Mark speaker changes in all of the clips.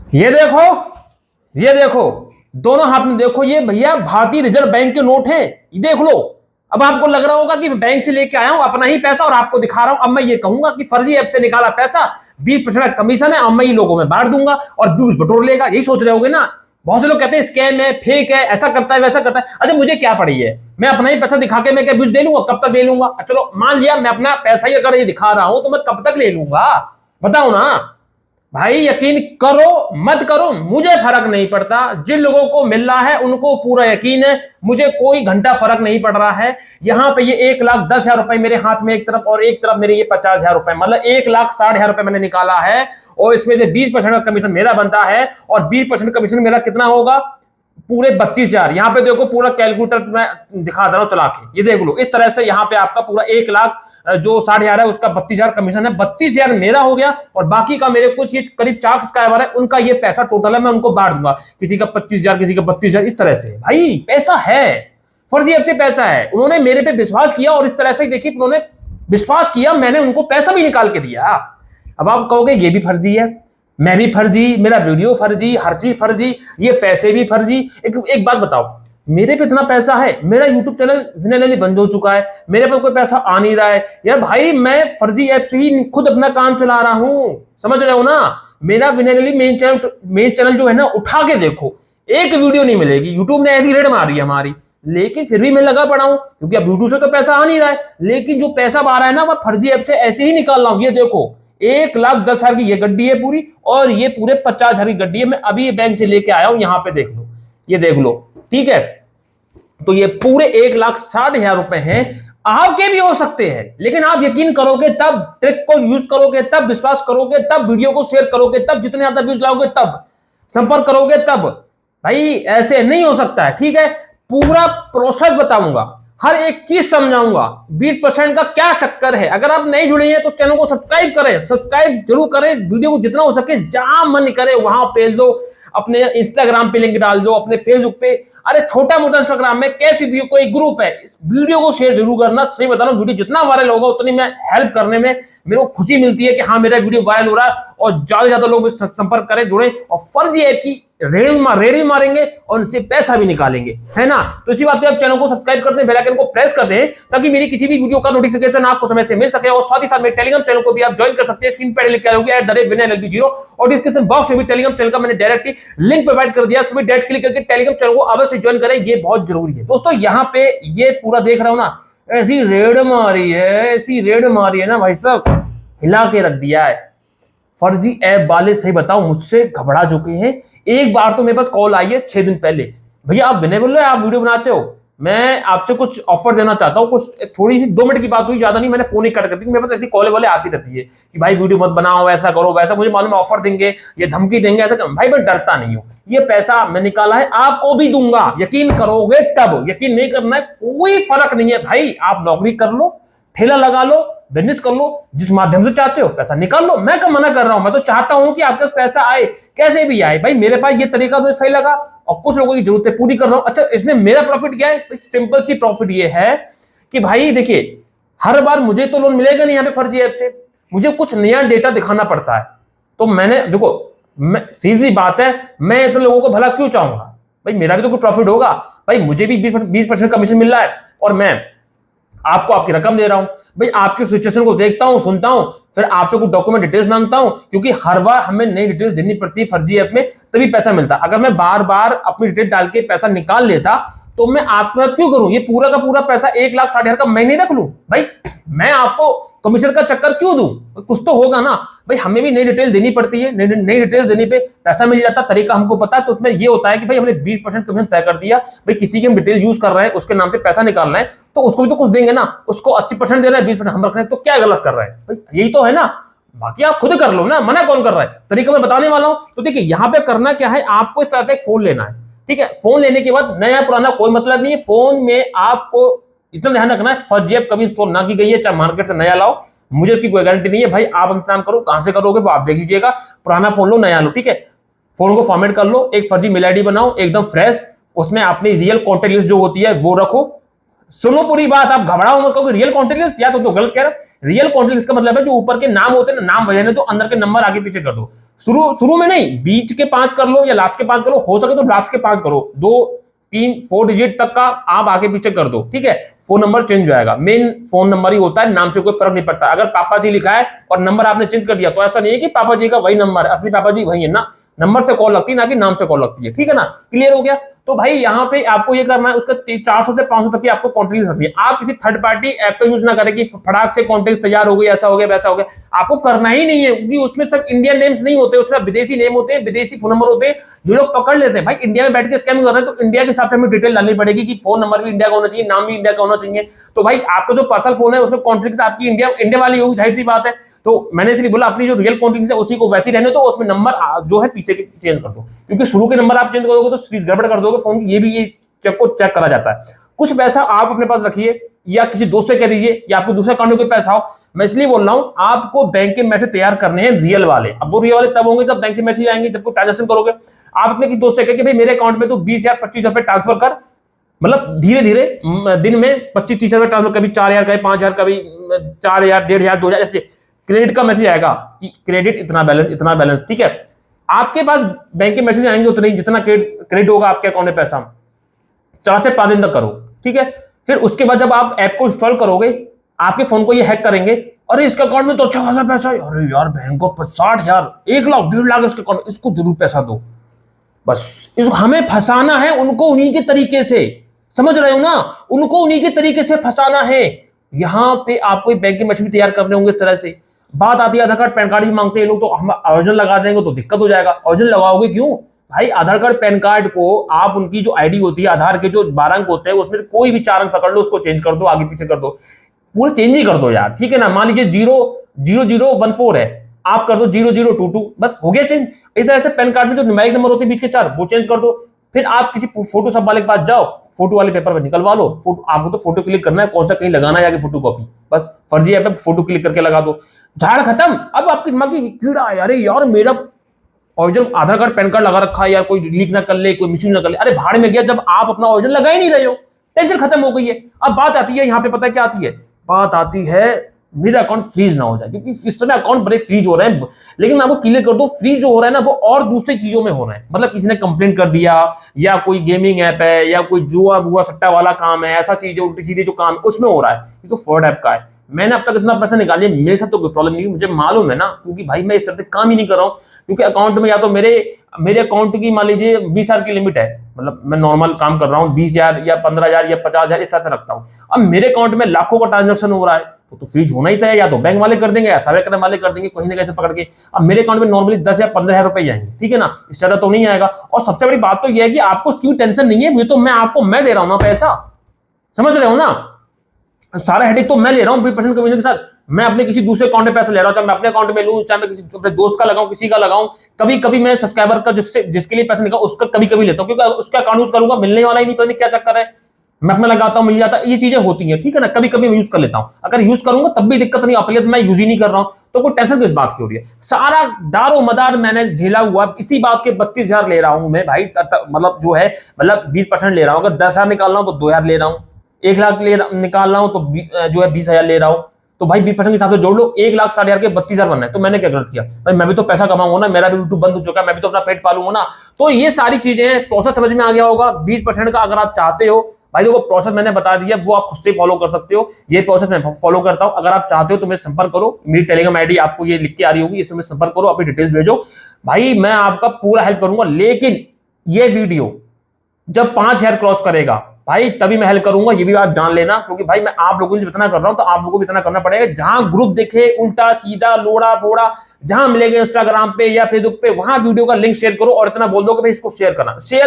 Speaker 1: ये देखो, ये देखो, दोनों हाथ में देखो, ये भैया भारतीय रिजर्व बैंक के नोट हैं, ये देख लो। अब आपको लग रहा होगा कि बैंक से लेके आया हूं अपना ही पैसा और आपको दिखा रहा हूं। अब मैं ये कहूंगा कि फर्जी ऐप से निकाला पैसा 20% कमीशन है, अब मैं ही लोगों में बांट दूंगा और व्यूज बटोर लेगा, यही सोच रहे होगे ना। बहुत से लोग कहते हैं स्कैम है, फेक है, ऐसा करता है वैसा करता है। अच्छा मुझे क्या पड़ी है, मैं अपना ही पैसा दिखा के मैं क्या व्यूज दे लूंगा, कब तक दे लूंगा। चलो मान लिया मैं अपना पैसा ही अगर ये दिखा रहा हूं तो मैं कब तक ले लूंगा, बताओ ना। भाई यकीन करो मत करो मुझे फर्क नहीं पड़ता, जिन लोगों को मिल रहा है उनको पूरा यकीन है, मुझे कोई घंटा फर्क नहीं पड़ रहा है। यहां पे ये 1,10,000 रुपए मेरे हाथ में एक तरफ और एक तरफ मेरे ये 50,000 रुपए, मतलब 1,60,000 रुपए मैंने निकाला है और इसमें से 20% का कमीशन मेरा बनता है और 20% कमीशन मेरा कितना होगा, पूरे 32,000। यहां पे देखो पूरा कैलकुलेटर मैं दिखा दे रहा हूं चला के, ये देख लो इस तरह से यहां पे आपका पूरा 1,00,000 जो 60,000 है उसका 32,000 कमीशन है, 32,000 मेरा हो गया और बाकी का मेरे कुछ ये करीब 4 सब्सक्राइबर है उनका ये पैसा टोटल है, मैं उनको बांट दूंगा, किसी का 25,000 किसी का 32,000 इस तरह से। भाई पैसा है, फर्जी ऐप से पैसा है, उन्होंने मेरे पे विश्वास किया और इस तरह से देखिए उन्होंने विश्वास किया, मैंने उनको पैसा भी निकाल के दिया। अब आप कहोगे ये भी फर्जी है, मैं भी फर्जी, मेरा वीडियो फर्जी, हर चीज फर्जी, ये पैसे भी फर्जी। एक बात बताओ, मेरे पे इतना पैसा है, मेरा यूट्यूब चैनल विनयली बंद हो चुका है, मेरे पे कोई पैसा आ नहीं रहा है यार। भाई मैं फर्जी ऐप से ही खुद अपना काम चला रहा हूं, समझ रहे हो ना। मेरा विनयली मेन चैनल जो है ना, उठा के देखो एक वीडियो नहीं मिलेगी, यूट्यूब ने ऐसी रेड मारी है हमारी, लेकिन फिर भी मैं लगा पड़ा हूं क्योंकि अब यूट्यूब से तो पैसा आ नहीं रहा है, लेकिन जो पैसा आ रहा है ना वह फर्जी ऐप से ऐसे ही निकाल रहा हूं। ये देखो 1,10,000 की ये गड्डी है पूरी और ये पूरे 50,000 की गड्डी है, मैं अभी ये बैंक से लेके आया हूं, यहां पे देख लो, ये देख लो, ठीक है। तो ये पूरे 1,60,000 रुपए हैं, आपके भी हो सकते हैं, लेकिन आप यकीन करोगे तब, ट्रिक को यूज करोगे तब, विश्वास करोगे तब, वीडियो को शेयर करोगे तब, जितने ज्यादा व्यूज लाओगे तब, संपर्क करोगे तब। भाई ऐसे नहीं हो सकता है, ठीक है। पूरा प्रोसेस बताऊंगा, हर एक चीज समझाऊंगा, 20% का क्या चक्कर है। अगर आप नहीं जुड़े हैं तो चैनल को सब्सक्राइब करें, सब्सक्राइब जरूर करें, वीडियो को जितना हो सके जहां मन करे वहां भेज दो, अपने इंस्टाग्राम पे लिंक डाल दो, अपने फेसबुक पे, अरे छोटा मोटा इंस्टाग्राम में कैसी भी कोई ग्रुप है, इस वीडियो को शेयर जरूर करना। सही बता रहा हूं, वीडियो जितना वायरल होगा उतनी मैं हेल्प करने में मेरे को खुशी मिलती है कि हाँ मेरा वीडियो वायरल हो रहा है और ज्यादा से ज्यादा लोग संपर्क करें, जुड़े और फर्जी ऐप की रेड मारेंगे और उनसे पैसा भी निकालेंगे, है ना। तो इसी बात पे आप चैनल को सब्सक्राइब कर दें, बेल आइकन को प्रेस कर दें ताकि मेरी किसी भी वीडियो का नोटिफिकेशन आपको समय से मिल सके। और साथ ही साथ मेरे टेलीग्राम चैनल को भी आप ज्वाइन कर सकते हैं, स्क्रीन पर लिख के आओगे @vinylb0 और डिस्क्रिप्शन बॉक्स में भी टेलीग्राम चैनल का मैंने डायरेक्टली लिंक प्रोवाइड कर दिया, उसमें डायरेक्ट क्लिक करके टेलीग्राम चैनल को अवश्य ज्वाइन करें, ये बहुत जरूरी है। दोस्तों यहाँ पे ये पूरा देख रहा हूं ना, ऐसी रेड मारी है, ऐसी रेड मारी है ना भाई साहब, हिला के रख दिया है। फर्जी ऐप वाले सही बताओ मुझसे घबरा चुके हैं। एक बार तो मेरे पास कॉल आई है 6 दिन पहले, भैया आप विनय बोल रहे हो, आप वीडियो बनाते हो, मैं आपसे कुछ ऑफर देना चाहता हूँ, कुछ थोड़ी सी 2 मिनट की बात हुई, ज्यादा नहीं, मैंने फोन ही कट कर दी। मेरे पास ऐसी कॉल वाले आती रहती है कि भाई वीडियो मत बनाओ, ऐसा करो वैसा, मुझे मालूम है ऑफर देंगे, ये धमकी देंगे, ऐसा भाई मैं डरता नहीं हूँ, ये पैसा मैं निकाला है आपको भी दूंगा, यकीन करोगे तब, यकीन नहीं करना है कोई फर्क नहीं है। भाई आप नौकरी कर लो, ठेला लगा लो, बिजनेस कर लो, जिस माध्यम से चाहते हो पैसा निकाल लो, मैं क्या मना कर रहा हूं, मैं तो चाहता हूं कि आपके पास पैसा आए, कैसे भी आए। भाई मेरे पास ये तरीका मुझे सही लगा और कुछ लोगों की जरूरतें पूरी कर रहा हूं। अच्छा इसमें मेरा प्रॉफिट क्या है, सिंपल सी प्रॉफिट ये है कि भाई देखिए हर बार मुझे तो लोन मिलेगा नहीं यहाँ पे फर्जी ऐप से, मुझे कुछ नया डेटा दिखाना पड़ता है। तो मैंने देखो, सीधी बात है, मैं इतने लोगों को भला क्यों चाहूंगा, भाई मेरा भी तो कुछ प्रॉफिट होगा। भाई मुझे भी 20% कमीशन मिल रहा है और मैं आपको आपकी रकम दे रहा हूं। भाई आपकी सिचुएशन को देखता हूं, सुनता हूं, फिर आपसे कुछ डॉक्यूमेंट डिटेल्स मांगता हूं, क्योंकि हर बार हमें नई डिटेल्स देनी पड़ती है फर्जी ऐप में, तभी पैसा मिलता। अगर मैं बार बार अपनी डिटेल डाल के पैसा निकाल लेता तो मैं आपकी मदद क्यों करूं, ये पूरा का पूरा पैसा 1,60,000 का मैं नहीं रख लूं। भाई मैं आपको कमीशन का चक्कर क्यों दूं, कुछ तो होगा ना। भाई हमें भी नई डिटेल देनी पड़ती है, नई डिटेल्स देने पे पैसा मिल जाता, तरीका हमको पता है। तो उसमें ये होता है कि भाई हमने 20% कमीशन तय कर दिया, भाई किसी की हम डिटेल यूज कर रहे हैं, उसके नाम से पैसा निकालना है तो उसको भी तो कुछ देंगे ना, उसको 80% देना है, 20% हम रख रहे हैं, तो क्या गलत कर रहे हैं, भाई यही तो है ना। बाकी आप खुद कर लो ना, मना कौन कर रहा है, तरीका मैं बताने वाला हूं। तो देखिए यहाँ पे करना क्या है, आपको इस तरह से एक फोन लेना है, ठीक है। फोन लेने के बाद नया पुराना कोई मतलब नहीं है, फोन में आपको इतना ध्यान रखना है फर्जी ऐप कभी इंस्टॉल ना की गई है, चाहे मार्केट से नया लाओ, मुझे उसकी कोई गारंटी नहीं है। भाई आप इंतजाम करो, कहां से करोगे वो आप देख लीजिएगा, पुराना फोन लो नया लो, ठीक है। फोन को फॉर्मेट कर लो, एक फर्जी मेल आईडी बनाओ एकदम फ्रेश, उसमें अपनी रियल कॉन्टेक्ट लिस्ट जो होती है वो रखो। सुनो पूरी बात, आप घबराओ मत, कहोगे रियल कॉन्टेक्ट लिस्ट, या तो गलत कह रहा, रियल कॉन्टेक्ट इसका मतलब है जो ऊपर के नाम होते हैं ना, नाम रहने दो, अंदर के नंबर आगे पीछे कर दो। शुरू में नहीं, बीच के 5 कर लो या लास्ट के 5 कर लो, हो सके तो लास्ट के 5 करो, 2 3 4 डिजिट तक का आप आगे पीछे कर दो, ठीक है। फोन नंबर चेंज हो जाएगा, मेन फोन नंबर ही होता है, नाम से कोई फर्क नहीं पड़ता। अगर पापा जी लिखा है और नंबर आपने चेंज कर दिया तो ऐसा नहीं है कि पापा जी का वही नंबर है, असली पापा जी वही है ना, नंबर से कॉल लगती है ना कि नाम से कॉल लगती है, ठीक है ना। क्लियर हो गया। तो भाई यहाँ पे आपको ये करना है, उसका 400 से 500 तक की आपको कॉन्टेक्ट रखनी है। आप किसी थर्ड पार्टी ऐप का यूज ना करें कि फटाक से कॉन्टेक्ट तैयार हो गई, ऐसा हो गया वैसा हो गया, आपको करना ही नहीं है, क्योंकि उसमें सब इंडियन नेम्स नहीं होते, उसमें विदेशी नेम होते हैं, विदेशी फोन नंबर होते हैं, जो लोग पकड़ लेते हैं। भाई इंडिया में बैठ के स्कैम कर रहे हैं तो इंडिया के हिसाब से हमें डिटेल डालनी पड़ेगी कि फोन नंबर भी इंडिया का होना चाहिए, नाम भी इंडिया का होना चाहिए। तो भाई आपका जो पर्सनल फोन है उसमें कॉन्टेक्ट आपकी इंडिया वाली होगी, जाहिर सी बात है। तो मैंने इसलिए बोला अपनी जो रियल कॉन्टेक्ट है उसी को वैसे ही रहने दो, उसमें नंबर जो है पीछे के चेंज कर दो, क्योंकि शुरू के नंबर आप चेंज करोगे तो सीरीज गड़बड़ कर दोगे फोन की, ये चेक करा जाता है। कुछ पैसा आप अपने पास रखिए या किसी दोस्त से कह दीजिए या आपको दूसरे अकाउंट में कोई पैसा हो। मैं इसलिए बोल रहा हूं आपको बैंक के मैसेज तैयार करने हैं रियल वाले। अब वो रियल वाले तब होंगे जब बैंक से मैसेज आएंगे, जब कोई ट्रांजेक्शन करोगे। आप अपने किसी दोस्त से कह कि भाई मेरे अकाउंट में तो 20,000 25,000 रुपए ट्रांसफर कर, मतलब धीरे धीरे दिन में 25-30 रुपए ट्रांसफर, कभी 4,000 कभी 5,000 कभी 4,000 1,500 2,000 ऐसे क्रेडिट का मैसेज आएगा कि क्रेडिट इतना बैलेंस, ठीक है। आपके पास बैंक के मैसेज आएंगे उतने ही जितना क्रेडिट होगा आपके अकाउंट में पैसा। 4 से 5 दिन तक करो, ठीक है। फिर उसके बाद जब आप ऐप को इंस्टॉल करोगे, आपके फोन को ये हैक करेंगे, अरे इसके अकाउंट में तो अच्छा खासा पैसा है, अरे यार बैंक को 60,000 1 लाख 1.5 लाख इसके अकाउंट, इसको जरूर पैसा दो। बस इसको हमें फंसाना है, उनको उन्हीं के तरीके से, समझ रहे हो ना, उनको उन्हीं के तरीके से फंसाना है। यहां पे आपको बैंक के मैसेज भी तैयार करने होंगे इस तरह से। बात आती है आधार कार्ड पैन कार्ड भी मांगते हैं लोग, तो हम ओरिजिनल लगा देंगे तो दिक्कत हो जाएगा। ओरिजिनल लगाओगे क्यों भाई? आधार कार्ड पैन कार्ड को आप उनकी जो आईडी होती है, आधार के जो 12 अंक होते हैं उसमें से कोई भी 4 अंक पकड़ लो, उसको चेंज कर दो, आगे पीछे कर दो, पूरा चेंज ही कर दो यार, ठीक है ना। मान लीजिए 00014 है, आप कर दो 0022, बस हो गया चेंज। इस तरह से पैन कार्ड में जो न्यूमेरिक नंबर होते हैं बीच के 4, वो चेंज कर दो। फिर आप किसी फोटो सब वाले के पास जाओ, फोटो वाले पेपर पर निकलवा लो फोटो, आपको तो फोटो क्लिक करना है, कौन सा कहीं लगाना है आगे फोटो कॉपी, बस फर्जी ऐप पे फोटो क्लिक करके लगा दो, झाड़ खत्म। अब आपकी दिमाग की कीड़ा है, अरे यार मेरा ओरिजिनल आधार कार्ड पैन कार्ड लगा रखा है यार, कोई लीक ना कर ले, कोई मिसयूज ना कर ले, अरे भाड़ में गया जब आप अपना ओरिजिनल लगा ही नहीं रहे हो, टेंशन खत्म हो गई है। अब बात आती है यहाँ पे, पता है क्या आती है? बात आती है मेरा अकाउंट फ्रीज ना हो जाए, क्योंकि इस तरह अकाउंट बड़े फ्रीज हो रहे हैं। लेकिन मैं आपको क्लियर कर दूं, फ्रीज जो हो रहा है ना वो और दूसरी चीजों में हो रहा है, मतलब किसी ने कंप्लेंट कर दिया, या कोई गेमिंग ऐप है, या कोई जुआ सट्टा वाला काम है, ऐसा चीज उल्टी सीधी जो काम है उसमें हो रहा है। ये तो फ्रॉड ऐप का है। मैंने अब तक इतना पैसा निकाले, मेरे साथ तो कोई प्रॉब्लम नहीं, मुझे मालूम है ना, क्योंकि भाई मैं इस तरह से काम ही नहीं कर रहा हूँ। क्योंकि अकाउंट में या तो मेरे अकाउंट की मान लीजिए 20,000 की लिमिट है, मतलब मैं नॉर्मल काम कर रहा हूँ, 20,000 या 15,000 या 50,000 इस तरह से रखता हूँ। अब मेरे अकाउंट में लाखों का ट्रांजेक्शन हो रहा है, तो फ्रीज होना ही था, या तो बैंक वाले कर देंगे या सर्वे करने वाले कर देंगे, कहीं ना कहीं पकड़ के। अब मेरे अकाउंट में नॉर्मली 10 या 15,000 रुपए जाएंगे, ठीक है ना, इससे ज्यादा तो नहीं आएगा। और सबसे बड़ी बात तो यह है कि आपको उसकी टेंशन नहीं है, ये तो मैं दे रहा हूं ना पैसा, समझ रहे हो ना, सारा हेडेक तो मैं ले रहा हूं 20% कमीशन के साथ। मैं अपने किसी दूसरे अकाउंट में पैसा ले रहा हूं, चाहे मैं अपने अकाउंट में लूं, चाहे मैं किसी अपने दोस्त का लगाऊं, किसी का लगाऊं। कभी कभी मैं सब्सक्राइबर का जिसके लिए पैसा निकाल उसका कभी लेता हूं, क्योंकि उसका अकाउंट यूज करूंगा, मिलने वाला ही नहीं, पता नहीं क्या चक्कर है, मैं अपना लगाता हूं मिल जाता है, ये चीजें होती हैं, ठीक है ना। कभी कभी मैं यूज कर लेता हूं, अगर यूज करूंगा तब भी दिक्कत नहीं, अपने मैं यूज ही नहीं कर रहा हूं तो कोई टेंशन किस बात की हो रही है। सारा दारो मदार मैंने झेला हुआ, इसी बात के 32,000 ले रहा हूं मैं भाई, मतलब जो है, मतलब 20% ले रहा हूं। अगर 10,000 निकाल रहा हूं तो 2,000 ले रहा हूं, 1 लाख निकाल रहा हूं तो जो है 20,000 ले रहा हूं। तो भाई 20% के हिसाब से जोड़ लो, 1,60,000 के 32,000 बनना है। तो मैंने क्या गलत किया भाई? मैं भी तो पैसा कमाऊंगा ना, मेरा भी यूट्यूब बंद हो चुका है, मैं भी तो अपना पेट पालूंगा ना। तो ये सारी चीजें प्रोसेस समझ में आ गया होगा। 20% का अगर आप चाहते हो भाई, तो वो प्रोसेस मैंने बता दिया, वो आप खुद से फॉलो कर सकते हो। ये प्रोसेस मैं फॉलो करता हूं। अगर आप चाहते हो तो मेरे संपर्क करो, मेरी टेलीग्राम आईडी आपको ये लिख के आ रही होगी, इसमें संपर्क करो, अपनी डिटेल्स भेजो भाई, मैं आपका पूरा हेल्प करूंगा। लेकिन ये वीडियो जब 5,000 क्रॉस करेगा भाई तभी मैं हेल्प करूंगा, ये भी आप जान लेना। क्योंकि भाई मैं आप लोगों को जितना कर रहा हूं तो आप लोगों को भी इतना करना पड़ेगा। जहां ग्रुप दिखे उल्टा सीधा लोड़ा बोड़ा, जहां मिलेगा इंस्टाग्राम पे या फेसबुक पे, वहां वीडियो का लिंक शेयर करो और इतना बोल दो कि भाई इसको शेयर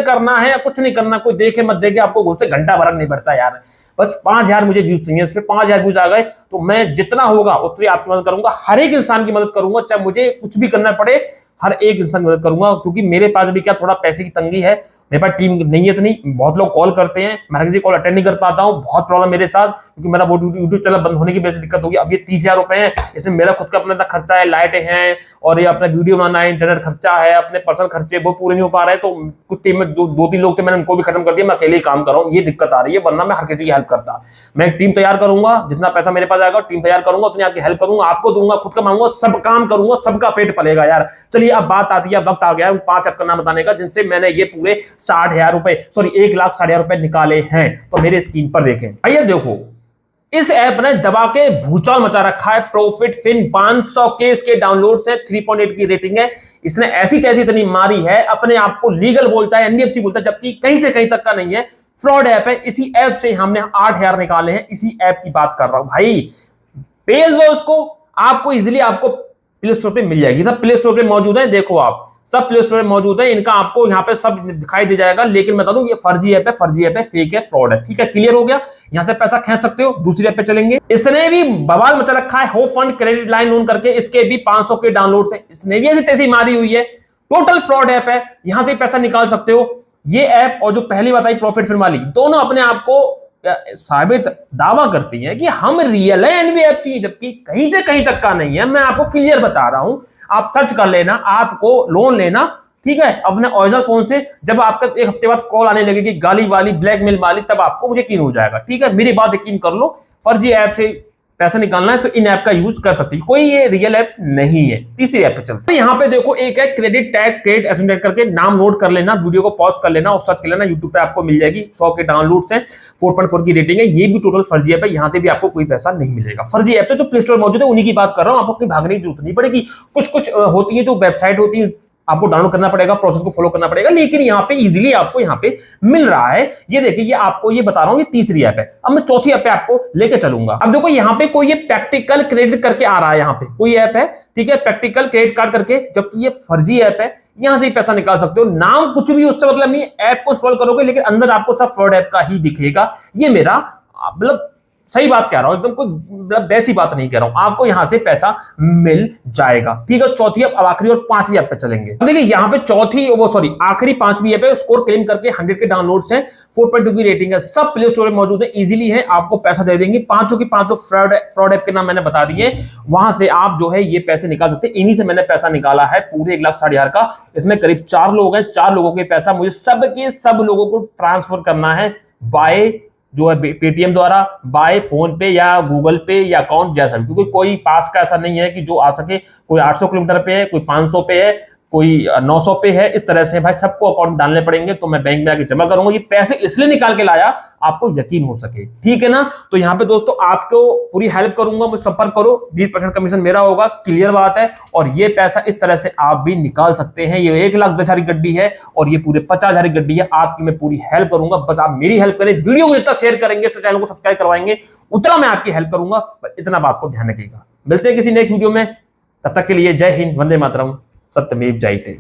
Speaker 1: करना है, कुछ नहीं करना, कोई देखे मत देखे, आपको गोल से घंटा भरक नहीं पड़ता यार। बस 5,000 मुझे व्यूज चाहिए, इस पे 5,000 व्यूज आ गए तो मैं जितना होगा उतनी आपकी मदद करूंगा, हर एक इंसान की मदद करूंगा, चाहे मुझे कुछ भी करना पड़े, हर एक इंसान की मदद करूंगा। क्योंकि मेरे पास भी क्या थोड़ा पैसे की तंगी है मेरे पास टीम नहीं है इतनी, बहुत लोग कॉल करते हैं, मैं हर किसी कॉल अटेंड नहीं कर पाता हूँ, बहुत प्रॉब्लम मेरे साथ, क्योंकि मेरा वो यूट्यूब चैनल बंद होने की वजह से दिक्कत होगी। अब ये 30,000 रुपए है, इसमें मेरा खुद का अपना खर्चा है, लाइटें हैं और ये अपना वीडियो बनाना है, इंटरनेट खर्चा है, अपने पर्सनल खर्चे वो पूरे नहीं हो पा रहे हैं। तो कुछ टीम में दो तीन लोग थे, मैंने उनको भी खत्म कर दिया, मैं अकेले ही काम कर रहा हूँ, ये दिक्कत आ रही है, वरना मैं हर किसी की हेल्प करता। मैं एक टीम तैयार करूंगा, जितना पैसा मेरे पास आएगा टीम तैयार करूंगा, उतनी आपकी हेल्प करूंगा, आपको दूंगा, खुद का मांगूंगा, सब काम करूंगा, सबका पेट पलेगा यार। चलिए अब बात आती है, वक्त आ गया उन 5 ऐप का नाम बताने का जिनसे मैंने ये पूरे 60,000 रुपए, सॉरी 1,60,000 रुपए निकाले हैं। तो मेरे स्क्रीन पर देखें, आइए देखो, इस ऐप ने दबा के भूचाल मचा रखा है। प्रॉफिट फिन 500 के इसके डाउनलोड्स है, 3.8 की रेटिंग है। इसने ऐसी तैसी इतनी मारी है, अपने आप को लीगल बोलता है, एनबीएफसी बोलता है, जबकि कहीं से कहीं तक का नहीं है, फ्रॉड ऐप है। इसी ऐप से हमने 8,000 निकाले हैं, इसी ऐप की बात कर रहा हूं भाई। पेज लो उसको, आपको इजीली आपको प्ले स्टोर पे मिल जाएगी, सब प्ले स्टोर पे मौजूद है, देखो आप सब प्ले स्टोर में मौजूद है, इनका आपको यहाँ पे सब दिखाई दे जाएगा। लेकिन बता दूं ये फर्जी ऐप है, फर्जी ऐप है, फेक है, फ्रॉड है। ठीक है, क्लियर हो गया। यहां से पैसा खींच सकते हो। दूसरी ऐप पे चलेंगे, इसने भी बवाल मचा रखा है, हो फंड क्रेडिट लाइन लोन करके, इसके भी 500 के डाउनलोड है, इसने भी ऐसी तैसी मारी हुई है, टोटल फ्रॉड ऐप है, यहां से पैसा निकाल सकते हो। ये ऐप और जो पहली बताई प्रॉफिट फिन वाली, दोनों अपने आप को साबित दावा करती है कि हम रियल है एनबीएफसी, जबकि कहीं से कहीं तक का नहीं है। मैं आपको क्लियर बता रहा हूं, आप सर्च कर लेना, आपको लोन लेना, ठीक है, अपने ओरिजिनल फोन से। जब आपका 1 हफ्ते बाद कॉल आने लगेगी गाली वाली, ब्लैकमेल वाली, तब आपको मुझे यकीन हो जाएगा। ठीक है, मेरी बात यकीन कर लो, फर्जी ऐप से पैसा निकालना है तो इन ऐप का यूज कर सकती है, कोई ये रियल ऐप नहीं है। तीसरी ऐप पे चलते हैं, तो यहाँ पे देखो एक है क्रेडिट टैग क्रेडिट एसेंडेंट करके, नाम नोट कर लेना, वीडियो को पॉज कर लेना और सर्च कर लेना, यूट्यूब पे आपको मिल जाएगी। 100 के डाउनलोड्स हैं, 4.4 की रेटिंग है, ये भी टोटल फर्जी ऐप है, यहाँ से भी आपको कोई पैसा नहीं मिलेगा। फर्जी ऐप से जो प्ले स्टोर मौजूद है उन्हीं की बात कर रहा हूँ, आपको अपनी भागने की जरूरत नहीं पड़ेगी। कुछ होती है जो वेबसाइट होती है, आपको डाउनलोड करना पड़ेगा, प्रोसेस को फॉलो करना पड़ेगा, लेकिन यहाँ पे इजीली आपको यहाँ पे मिल रहा है। ये देखिए, ये आपको ये बता रहा हूँ, ये तीसरी ऐप है। अब मैं चौथी ऐप पे आपको लेके चलूंगा। अब देखो यहाँ पे कोई ये प्रैक्टिकल क्रेडिट करके आ रहा है, यहाँ पे कोई ऐप है, ठीक है, प्रैक्टिकल क्रेडिट कार्ड करके, जबकि ये फर्जी ऐप है। यहां से ही पैसा निकाल सकते हो, नाम कुछ भी उससे मतलब नहीं, ऐप को इंस्टॉल करोगे लेकिन अंदर आपको सब फ्रॉड ऐप का ही दिखेगा। ये मेरा मतलब सही बात कह रहा हूं, एकदम कोई मतलब वैसी बात नहीं कह रहा हूं, आपको यहां से पैसा मिल जाएगा। ठीक है, चौथी ऐप, अब आखिरी और 5वीं ऐप पे चलेंगे। देखिए यहाँ पे आखिरी 5वीं ऐप है, स्कोर क्लेम करके 100 के डाउनलोड्स हैं, 4.2 की रेटिंग है, सब प्ले स्टोर में मौजूद है, इजीली है, आपको पैसा दे देंगे। पांचों की पांचों फ्रॉड ऐप के नाम मैंने बता दिए, वहां से आप जो है ये पैसे निकाल सकते हैं। इन्हीं से मैंने पैसा निकाला है पूरे 1,60,000 का। इसमें करीब 4 लोग हैं, 4 लोगों के पैसा मुझे सब लोगों को ट्रांसफर करना है बाय जो है पेटीएम द्वारा, बाय फोन पे या गूगल पे या अकाउंट जैसा भी, क्योंकि कोई पास का ऐसा नहीं है कि जो आ सके। कोई 800 किलोमीटर पे है, कोई 500 पे है, कोई 900 पे है, इस तरह से भाई सबको अकाउंट डालने पड़ेंगे। तो मैं बैंक में आके जमा करूंगा, ये पैसे इसलिए निकाल के लाया आपको यकीन हो सके। ठीक है ना, तो यहाँ पे दोस्तों आपको पूरी हेल्प करूंगा, मुझे संपर्क करो, 20% कमीशन मेरा होगा, क्लियर बात है। और ये पैसा इस तरह से आप भी निकाल सकते हैं। ये 1,10,000 की गड्डी है और ये पूरे 50,000 की गड्डी है, आपकी मैं पूरी हेल्प करूंगा। बस आप मेरी हेल्प करें, वीडियो को जितना शेयर करेंगे, चैनल को सब्सक्राइब करवाएंगे, उतना मैं आपकी हेल्प करूंगा। इतना बात को ध्यान रखिएगा। मिलते हैं किसी नेक्स्ट वीडियो में, तब तक के लिए जय हिंद, वंदे मातरम, सत्यमेव जयते।